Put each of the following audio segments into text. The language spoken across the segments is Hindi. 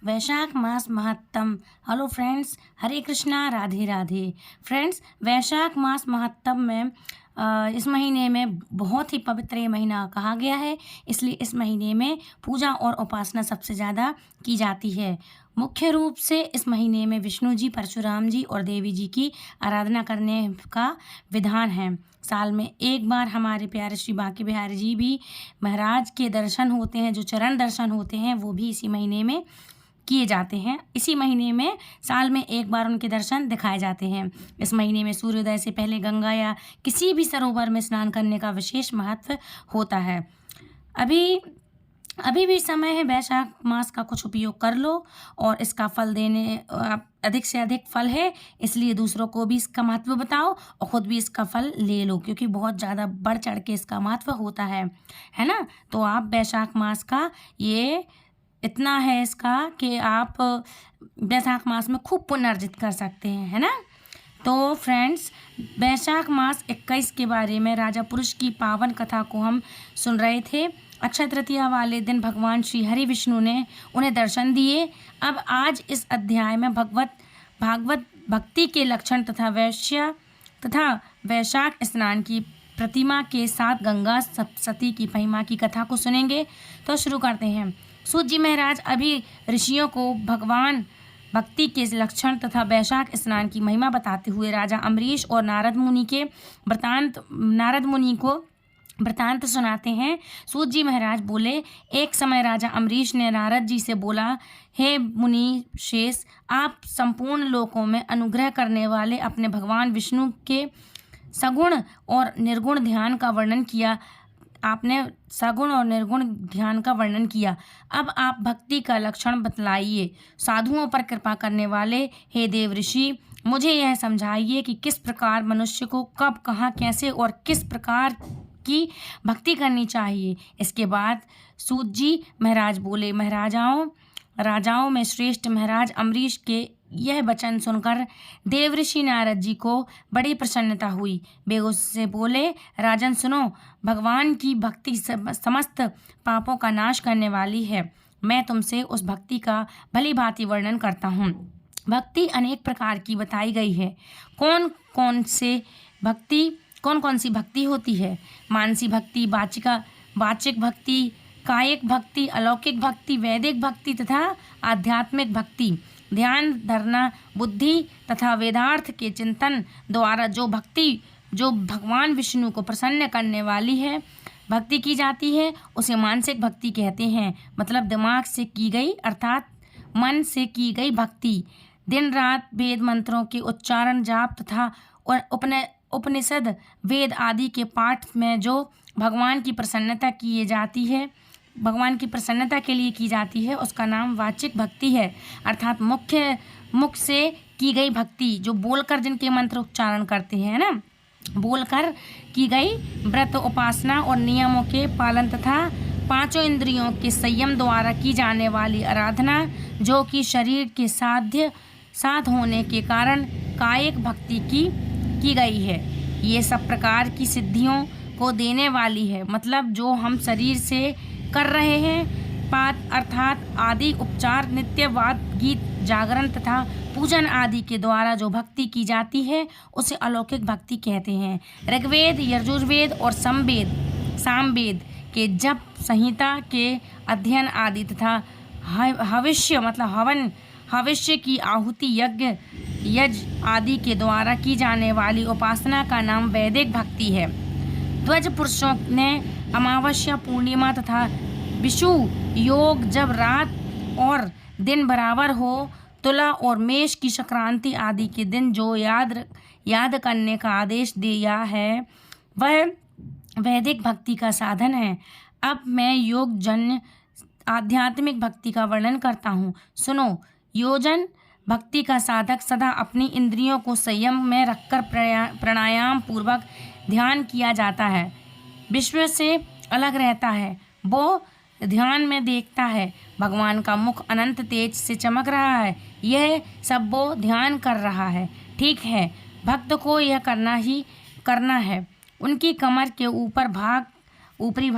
वैशाख मास महत्तम। हेलो फ्रेंड्स, हरे कृष्णा, राधे राधे। फ्रेंड्स, वैशाख मास महत्तम में इस महीने में बहुत ही पवित्र ये महीना कहा गया है, इसलिए इस महीने में पूजा और उपासना सबसे ज़्यादा की जाती है। मुख्य रूप से इस महीने में विष्णु जी, परशुराम जी और देवी जी की आराधना करने का विधान है। साल में एक बार हमारे प्यारे श्री बांके बिहारी जी भी महाराज के दर्शन होते हैं, जो चरण दर्शन होते हैं वो भी इसी महीने में किए जाते हैं। इसी महीने में साल में एक बार उनके दर्शन दिखाए जाते हैं। इस महीने में सूर्योदय से पहले गंगा या किसी भी सरोवर में स्नान करने का विशेष महत्व होता है। अभी भी समय है, वैशाख मास का कुछ उपयोग कर लो और इसका फल देने अधिक से अधिक फल है, इसलिए दूसरों को भी इसका महत्व बताओ और ख़ुद भी इसका फल ले लो, क्योंकि बहुत ज़्यादा बढ़ चढ़ के इसका महत्व होता है ना। तो आप वैशाख मास का ये इतना है इसका कि आप वैशाख मास में खूब पुण्य अर्जित कर सकते हैं, है ना। तो फ्रेंड्स, वैशाख मास 21 के बारे में राजा पुरुष की पावन कथा को हम सुन रहे थे। अक्षय तृतीया वाले दिन भगवान श्री हरि विष्णु ने उन्हें दर्शन दिए। अब आज इस अध्याय में भागवत भक्ति के लक्षण तथा वैशाख स्नान की प्रतिमा के साथ गंगा सप्तशती की महिमा की कथा को सुनेंगे। तो शुरू करते हैं। सूत जी महाराज अभी ऋषियों को भगवान भक्ति के लक्षण तथा वैशाख स्नान की महिमा बताते हुए राजा अम्बरीश और नारद मुनि को वृतांत सुनाते हैं। सूत जी महाराज बोले, एक समय राजा अम्बरीश ने नारद जी से बोला, हे मुनि शेष, आप संपूर्ण लोकों में अनुग्रह करने वाले अपने भगवान विष्णु के सगुण और निर्गुण ध्यान का वर्णन किया। आपने सगुण और निर्गुण ध्यान का वर्णन किया। अब आप भक्ति का लक्षण बतलाइए। साधुओं पर कृपा करने वाले हे देव ऋषि, मुझे यह समझाइए कि किस प्रकार मनुष्य को कब, कहाँ, कैसे और किस प्रकार की भक्ति करनी चाहिए। इसके बाद सूत जी महाराज बोले, राजाओं में श्रेष्ठ महाराज अम्बरीश के यह वचन सुनकर देव ऋषि नारद जी को बड़ी प्रसन्नता हुई। वे उससे बोले, राजन सुनो, भगवान की भक्ति समस्त पापों का नाश करने वाली है। मैं तुमसे उस भक्ति का भली भांति वर्णन करता हूँ। भक्ति अनेक प्रकार की बताई गई है। कौन कौन सी भक्ति होती है? मानसी भक्ति, वाचिक भक्ति, कायिक भक्ति, अलौकिक भक्ति, वैदिक भक्ति तथा आध्यात्मिक भक्ति। ध्यान धरना, बुद्धि तथा वेदार्थ के चिंतन द्वारा जो भगवान विष्णु को प्रसन्न करने वाली है भक्ति की जाती है, उसे मानसिक भक्ति कहते हैं। मतलब दिमाग से की गई अर्थात मन से की गई भक्ति। दिन रात वेद मंत्रों के उच्चारण, जाप तथा उपनिषद वेद आदि के पाठ में जो भगवान की प्रसन्नता के लिए की जाती है, उसका नाम वाचिक भक्ति है। अर्थात मुख से की गई भक्ति, जो बोलकर जिनके मंत्र उच्चारण करते हैं ना, बोलकर की गई व्रत, उपासना और नियमों के पालन तथा पांचों इंद्रियों के संयम द्वारा की जाने वाली आराधना, जो कि शरीर के साथ होने के कारण कायिक भक्ति की गई है। ये सब प्रकार की सिद्धियों को देने वाली है। मतलब जो हम शरीर से कर रहे हैं, पाठ अर्थात आदि उपचार, नित्यवाद, गीत, जागरण तथा पूजन आदि के द्वारा जो भक्ति की जाती है, उसे अलौकिक भक्ति कहते हैं। ऋग्वेद, यजुर्वेद और सामवेद के जप, संहिता के अध्ययन आदि तथा भविष्य की आहुति, यज्ञ आदि के द्वारा की जाने वाली उपासना का नाम वैदिक भक्ति है। ध्वज पुरुषों ने अमावस्या, पूर्णिमा तथा विषु योग, जब रात और दिन बराबर हो, तुला और मेष की संक्रांति आदि के दिन जो याद करने का आदेश दिया है, वह वैदिक भक्ति का साधन है। अब मैं योग जन्य आध्यात्मिक भक्ति का वर्णन करता हूँ, सुनो। योजन भक्ति का साधक सदा अपनी इंद्रियों को संयम में रखकर प्राणायाम पूर्वक ध्यान किया जाता है। विश्व से अलग रहता है। वो ध्यान में देखता है भगवान का मुख अनंत तेज से चमक रहा है। यह सब वो ध्यान कर रहा है। ठीक है, भक्त को यह करना है। उनकी कमर के ऊपरी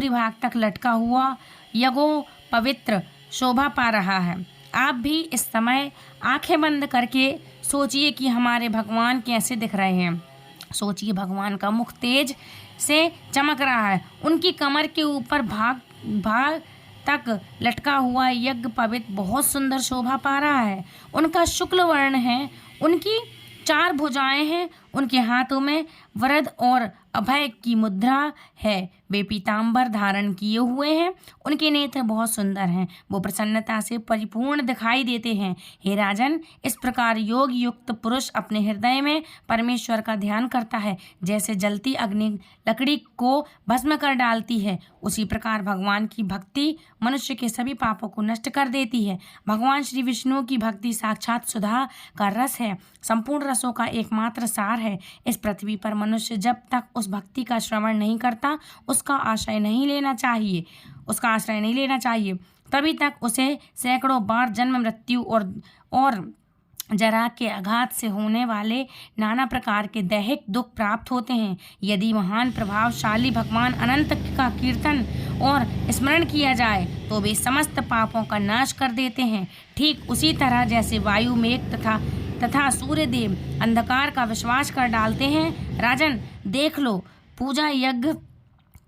भाग तक लटका हुआ यगो पवित्र शोभा पा रहा है। आप भी इस समय आंखें बंद करके सोचिए कि हमारे भगवान कैसे दिख रहे हैं। सोचिए, भगवान का मुख तेज से चमक रहा है। उनकी कमर के ऊपर भाग भाग तक लटका हुआ यज्ञ पवित्र बहुत सुंदर शोभा पा रहा है। उनका शुक्ल वर्ण है, उनकी 4 भुजाएं हैं, उनके हाथों में वरद और अभय की मुद्रा है। वे पीताम्बर धारण किए हुए हैं, उनके नेत्र बहुत सुंदर हैं, वो प्रसन्नता से परिपूर्ण दिखाई देते हैं। हे राजन, इस प्रकार योग युक्त पुरुष अपने हृदय में परमेश्वर का ध्यान करता है। जैसे जलती अग्नि लकड़ी को भस्म कर डालती है, उसी प्रकार भगवान की भक्ति मनुष्य के सभी पापों को नष्ट कर देती है। भगवान श्री विष्णु की भक्ति साक्षात सुधा का रस है, संपूर्ण रसों का एकमात्र सार है। इस पृथ्वी पर मनुष्य जब तक उस भक्ति का श्रवण नहीं करता, उसका आश्रय नहीं लेना चाहिए, तभी तक उसे सैकड़ों बार जन्म मृत्यु और जरा के आघात से होने वाले नाना प्रकार के दैहिक दुख प्राप्त होते हैं। यदि महान प्रभावशाली भगवान अनंत का कीर्तन और स्मरण किया जाए तो वे समस्त पापों का नाश कर देते हैं। ठीक उसी तरह जैसे वायु, मेघ तथा सूर्यदेव अंधकार का विश्वास कर डालते हैं। राजन, देख लो, पूजा, यज्ञ,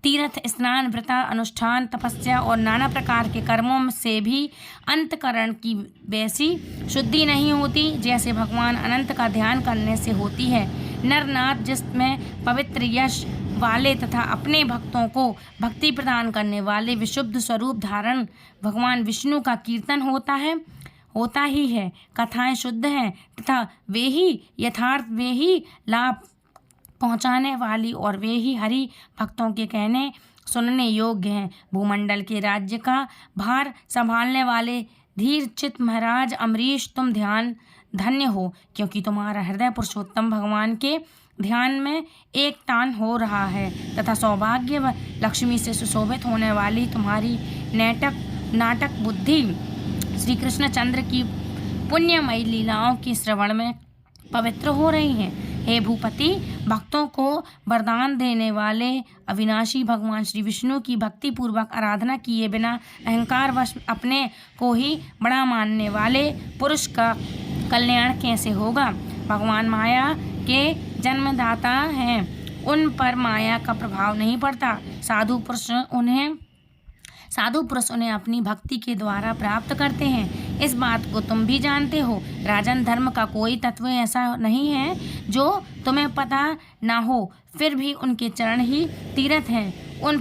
तीर्थ स्नान, व्रत अनुष्ठान, तपस्या और नाना प्रकार के कर्मों से भी अंतकरण की वैसी शुद्धि नहीं होती जैसे भगवान अनंत का ध्यान करने से होती है। नरनाथ, जिसमें पवित्र यश वाले तथा अपने भक्तों को भक्ति प्रदान करने वाले विशुद्ध स्वरूप धारण भगवान विष्णु का कीर्तन होता ही है। कथाएं शुद्ध हैं तथा वे ही यथार्थ, वे ही लाभ पहुंचाने वाली और वे ही हरि भक्तों के कहने सुनने योग्य हैं। भूमंडल के राज्य का भार संभालने वाले धीर चित महाराज अम्बरीश, तुम धन्य हो, क्योंकि तुम्हारा हृदय पुरुषोत्तम भगवान के ध्यान में एक तान हो रहा है तथा सौभाग्य व लक्ष्मी से सुशोभित होने वाली तुम्हारी नाटक बुद्धि श्री कृष्णचंद्र की पुण्यमयी लीलाओं के श्रवण में पवित्र हो रही हैं। हे भूपति, भक्तों को वरदान देने वाले अविनाशी भगवान श्री विष्णु की भक्ति पूर्वक आराधना किए बिना अहंकार वश अपने को ही बड़ा मानने वाले पुरुष का कल्याण कैसे होगा। भगवान माया के जन्मदाता हैं, उन पर माया का प्रभाव नहीं पड़ता। साधु पुरुष उन्हें अपनी भक्ति के द्वारा प्राप्त करते हैं। इस बात को तुम भी जानते हो। राजन, धर्म का कोई तत्व ऐसा नहीं है जो तुम्हें पता ना हो, फिर भी उनके चरण ही तीर्थ हैं। उन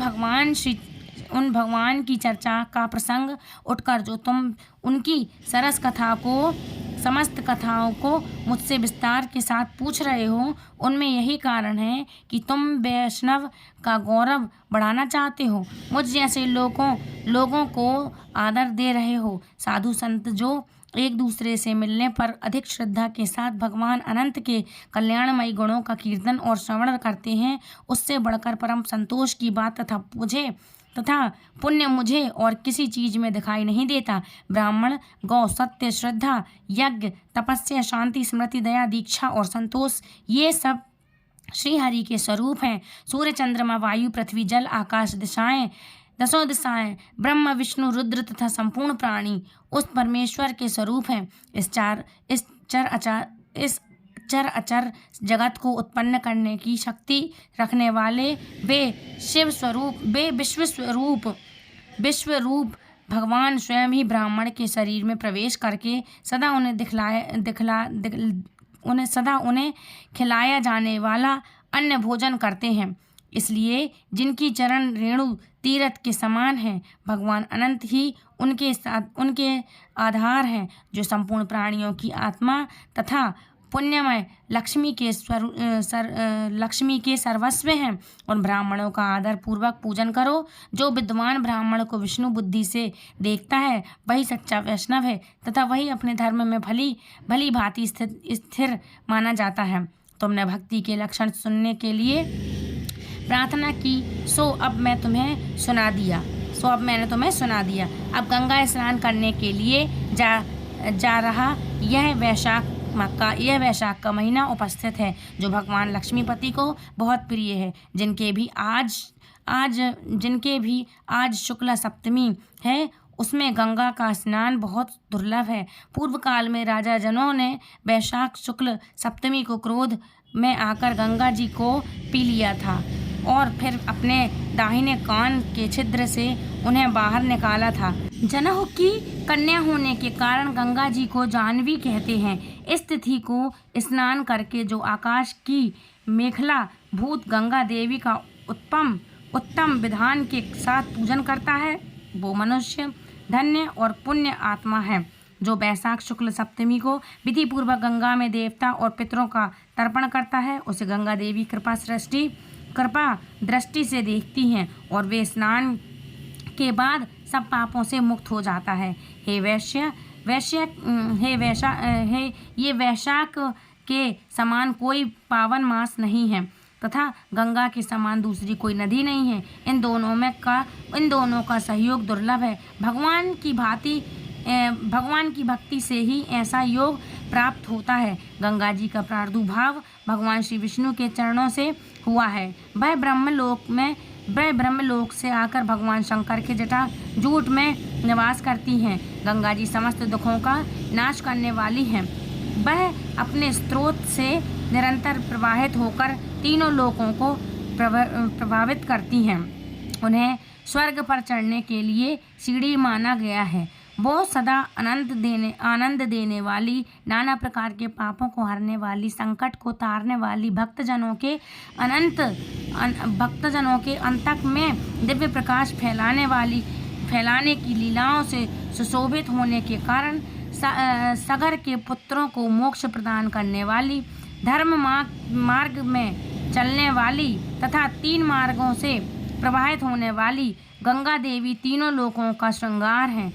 भगवान की चर्चा का प्रसंग उठकर जो तुम उनकी सरस कथा को, समस्त कथाओं को मुझसे विस्तार के साथ पूछ रहे हो, उनमें यही कारण है कि तुम वैष्णव का गौरव बढ़ाना चाहते हो, मुझ जैसे लोगों को आदर दे रहे हो। साधु संत जो एक दूसरे से मिलने पर अधिक श्रद्धा के साथ भगवान अनंत के कल्याणमयी गुणों का कीर्तन और श्रवण करते हैं, उससे बढ़कर परम संतोष की बात तथा पुण्य मुझे और किसी चीज में दिखाई नहीं देता। ब्राह्मण, गौ, सत्य, श्रद्धा, यज्ञ, तपस्या, शांति, स्मृति, दया, दीक्षा और संतोष, ये सब श्री हरि के स्वरूप हैं। सूर्य, चंद्रमा, वायु, पृथ्वी, जल, आकाश, दसों दिशाएं, ब्रह्म, विष्णु, रुद्र तथा संपूर्ण प्राणी उस परमेश्वर के स्वरूप हैं। इस चर अचर जगत को उत्पन्न करने की शक्ति रखने वाले वे विश्वरूप भगवान स्वयं ही ब्राह्मण के शरीर में प्रवेश करके सदा उन्हें खिलाया जाने वाला अन्न भोजन करते हैं। इसलिए जिनकी चरण रेणु तीर्थ के समान है, भगवान अनंत ही उनके आधार हैं, जो संपूर्ण प्राणियों की आत्मा तथा पुण्यमय लक्ष्मी के सर्वस्व हैं। उन ब्राह्मणों का आदर पूर्वक पूजन करो। जो विद्वान ब्राह्मण को विष्णु बुद्धि से देखता है, वही सच्चा वैष्णव है तथा वही अपने धर्म में भली भांति स्थिर माना जाता है। तुमने भक्ति के लक्षण सुनने के लिए प्रार्थना की, सो अब मैंने तुम्हें सुना दिया। अब गंगा स्नान करने के लिए जा रहा यह वैशाख का महीना उपस्थित है, जो भगवान लक्ष्मीपति को बहुत प्रिय है। जिनके भी आज शुक्ला सप्तमी है, उसमें गंगा का स्नान बहुत दुर्लभ है। पूर्व काल में राजा जनों ने वैशाख शुक्ल सप्तमी को क्रोध में आकर गंगा जी को पी लिया था और फिर अपने दाहिने कान के छिद्र से उन्हें बाहर निकाला था। जनह की कन्या होने के कारण गंगा जी को जाह्नवी कहते हैं। इस तिथि को स्नान करके जो आकाश की मेखला भूत गंगा देवी का उत्तम विधान के साथ पूजन करता है, वो मनुष्य धन्य और पुण्य आत्मा है। जो वैशाख शुक्ल सप्तमी को विधि पूर्वक गंगा में देवता और पितरों का तर्पण करता है, उसे गंगा देवी कृपा दृष्टि से देखती हैं और वे स्नान के बाद सब पापों से मुक्त हो जाता है। हे वैशाख के समान कोई पावन मास नहीं है तथा गंगा के समान दूसरी कोई नदी नहीं है। इन दोनों का सहयोग दुर्लभ है। भगवान की भक्ति से ही ऐसा योग प्राप्त होता है। गंगा जी का प्रादुर्भाव भगवान श्री विष्णु के चरणों से हुआ है। वह ब्रह्मलोक से आकर भगवान शंकर के जूट में निवास करती हैं। गंगा जी समस्त दुखों का नाश करने वाली हैं। वह अपने स्रोत से निरंतर प्रवाहित होकर तीनों लोकों को प्रभावित करती हैं। उन्हें स्वर्ग पर चढ़ने के लिए सीढ़ी माना गया है। वो सदा आनंद देने वाली, नाना प्रकार के पापों को हरने वाली, संकट को तारने वाली, भक्तजनों के अंतक में दिव्य प्रकाश फैलाने की लीलाओं से सुशोभित होने के कारण सगर के पुत्रों को मोक्ष प्रदान करने वाली, धर्म मार्ग में चलने वाली तथा 3 मार्गों से प्रवाहित होने वाली गंगा देवी तीनों लोकों का श्रृंगार हैं।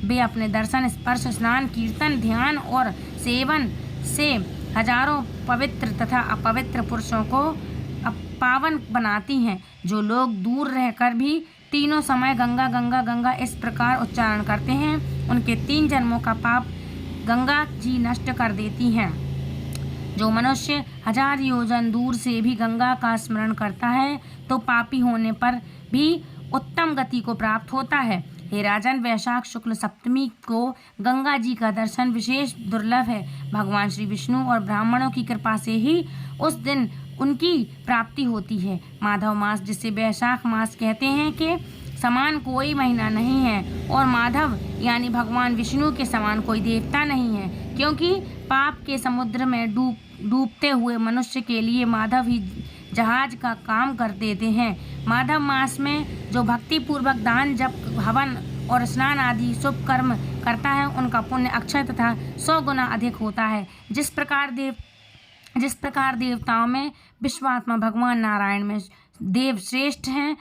वे अपने दर्शन, स्पर्श, स्नान, कीर्तन, ध्यान और सेवन से हजारों पवित्र तथा अपवित्र पुरुषों को पावन बनाती हैं। जो लोग दूर रहकर भी तीनों समय गंगा गंगा गंगा इस प्रकार उच्चारण करते हैं, उनके 3 जन्मों का पाप गंगा जी नष्ट कर देती हैं। जो मनुष्य 1000 योजन दूर से भी गंगा का स्मरण करता है तो पापी होने पर भी उत्तम गति को प्राप्त होता है। हे राजन, वैशाख शुक्ल सप्तमी को गंगा जी का दर्शन विशेष दुर्लभ है। भगवान श्री विष्णु और ब्राह्मणों की कृपा से ही उस दिन उनकी प्राप्ति होती है। माधव मास, जिसे वैशाख मास कहते हैं, के समान कोई महीना नहीं है और माधव यानी भगवान विष्णु के समान कोई देवता नहीं है, क्योंकि पाप के समुद्र में डूबते हुए मनुष्य के लिए माधव ही जहाज का काम कर देते हैं। माधव मास में जो भक्ति पूर्वक दान, जप, हवन और स्नान आदि शुभ कर्म करता है, उनका पुण्य अक्षय तथा 100 गुना अधिक होता है। जिस प्रकार देवताओं में विश्वात्मा भगवान नारायण में देव श्रेष्ठ हैं,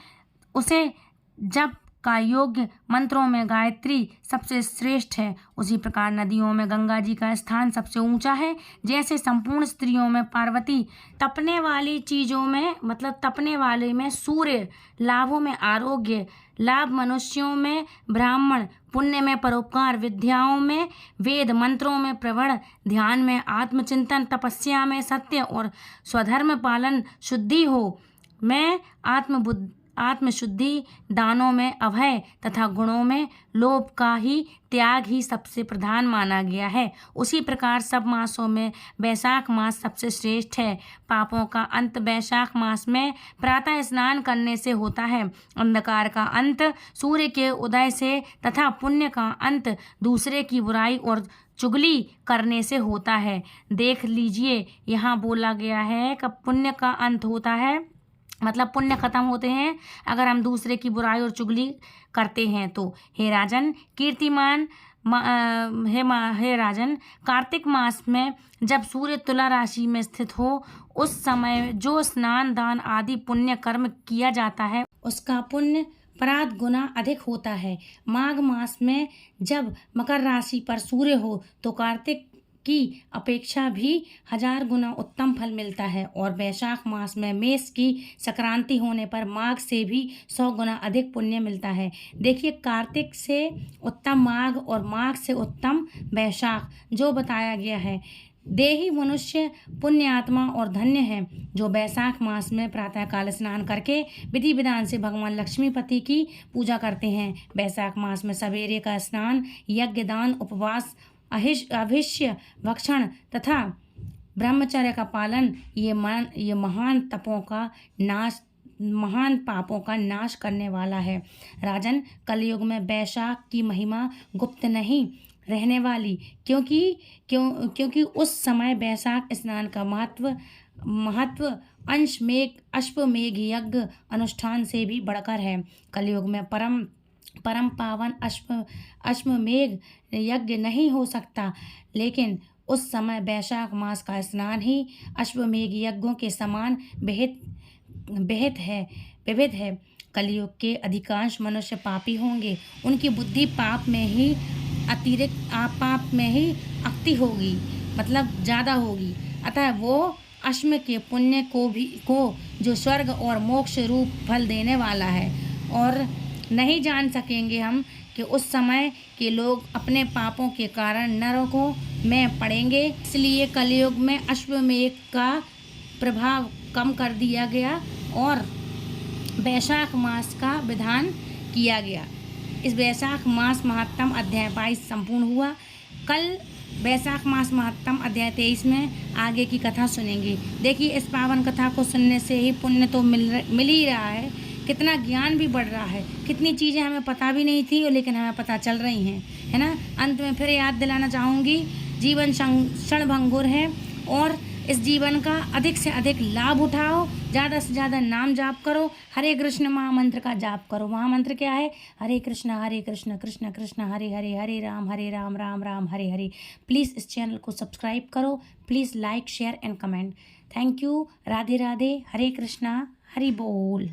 उसे जप का योग्य मंत्रों में गायत्री सबसे श्रेष्ठ है, उसी प्रकार नदियों में गंगा जी का स्थान सबसे ऊंचा है। जैसे संपूर्ण स्त्रियों में पार्वती, तपने वाले में सूर्य, लाभों में आरोग्य लाभ, मनुष्यों में ब्राह्मण, पुण्य में परोपकार, विद्याओं में वेद, मंत्रों में प्रवण, ध्यान में आत्मचिंतन, तपस्या में सत्य और स्वधर्म पालन, शुद्धि हो में आत्मशुद्धि, दानों में अभय तथा गुणों में लोभ का ही त्याग ही सबसे प्रधान माना गया है। उसी प्रकार सब मासों में वैशाख मास सबसे श्रेष्ठ है। पापों का अंत वैशाख मास में प्रातः स्नान करने से होता है, अंधकार का अंत सूर्य के उदय से तथा पुण्य का अंत दूसरे की बुराई और चुगली करने से होता है। देख लीजिए, यहाँ बोला गया है कि पुण्य का अंत होता है, मतलब पुण्य खत्म होते हैं अगर हम दूसरे की बुराई और चुगली करते हैं तो। हे राजन, कार्तिक मास में जब सूर्य तुला राशि में स्थित हो, उस समय जो स्नान, दान आदि पुण्य कर्म किया जाता है, उसका पुण्य परात गुना अधिक होता है। माघ मास में जब मकर राशि पर सूर्य हो तो कार्तिक की अपेक्षा भी 1000 गुना उत्तम फल मिलता है, और वैशाख मास में मेष की संक्रांति होने पर माघ से भी 100 गुना अधिक पुण्य मिलता है। देखिए, कार्तिक से उत्तम माघ और माघ से उत्तम वैशाख जो बताया गया है। देही मनुष्य पुण्य आत्मा और धन्य है जो वैशाख मास में प्रातःकाल स्नान करके विधि विधान से भगवान लक्ष्मीपति की पूजा करते हैं। वैशाख मास में सवेरे का स्नान, यज्ञ, दान, उपवास, अभिष्य भक्षण तथा ब्रह्मचर्य का पालन ये महान तपों का नाश, महान पापों का नाश करने वाला है। राजन, कलयुग में वैशाख की महिमा गुप्त नहीं रहने वाली, क्योंकि उस समय वैशाख स्नान का महत्व अश्वमेघ यज्ञ अनुष्ठान से भी बढ़कर है। कलयुग में परम पावन अश्वमेघ यज्ञ नहीं हो सकता, लेकिन उस समय वैशाख मास का स्नान ही अश्वमेघ यज्ञों के समान विविध है। कलयुग के अधिकांश मनुष्य पापी होंगे, उनकी बुद्धि पाप में ही अति होगी, मतलब ज़्यादा होगी। अतः वो अश्व के पुण्य को जो स्वर्ग और मोक्ष रूप फल देने वाला है, और नहीं जान सकेंगे हम कि उस समय के लोग अपने पापों के कारण नरकों में पड़ेंगे। इसलिए कलयुग में अश्वमेघ का प्रभाव कम कर दिया गया और वैशाख मास का विधान किया गया। इस वैशाख मास महात्म अध्याय 22 संपूर्ण हुआ। कल वैशाख मास महात्म अध्याय 23 में आगे की कथा सुनेंगे। देखिए, इस पावन कथा को सुनने से ही पुण्य तो मिल ही रहा है, कितना ज्ञान भी बढ़ रहा है, कितनी चीज़ें हमें पता भी नहीं थी लेकिन हमें पता चल रही हैं, है ना। अंत में फिर याद दिलाना चाहूँगी, जीवन क्षणभंगुर है और इस जीवन का अधिक से अधिक लाभ उठाओ, ज़्यादा से ज़्यादा नाम जाप करो, हरे कृष्ण महामंत्र का जाप करो। महामंत्र क्या है? हरे कृष्ण कृष्ण कृष्ण हरे हरे, हरे राम राम राम हरे हरे। प्लीज़ इस चैनल को सब्सक्राइब करो, please like, share and comment. Thank you. Radhe Radhe, Hare Krishna, Hari बोल।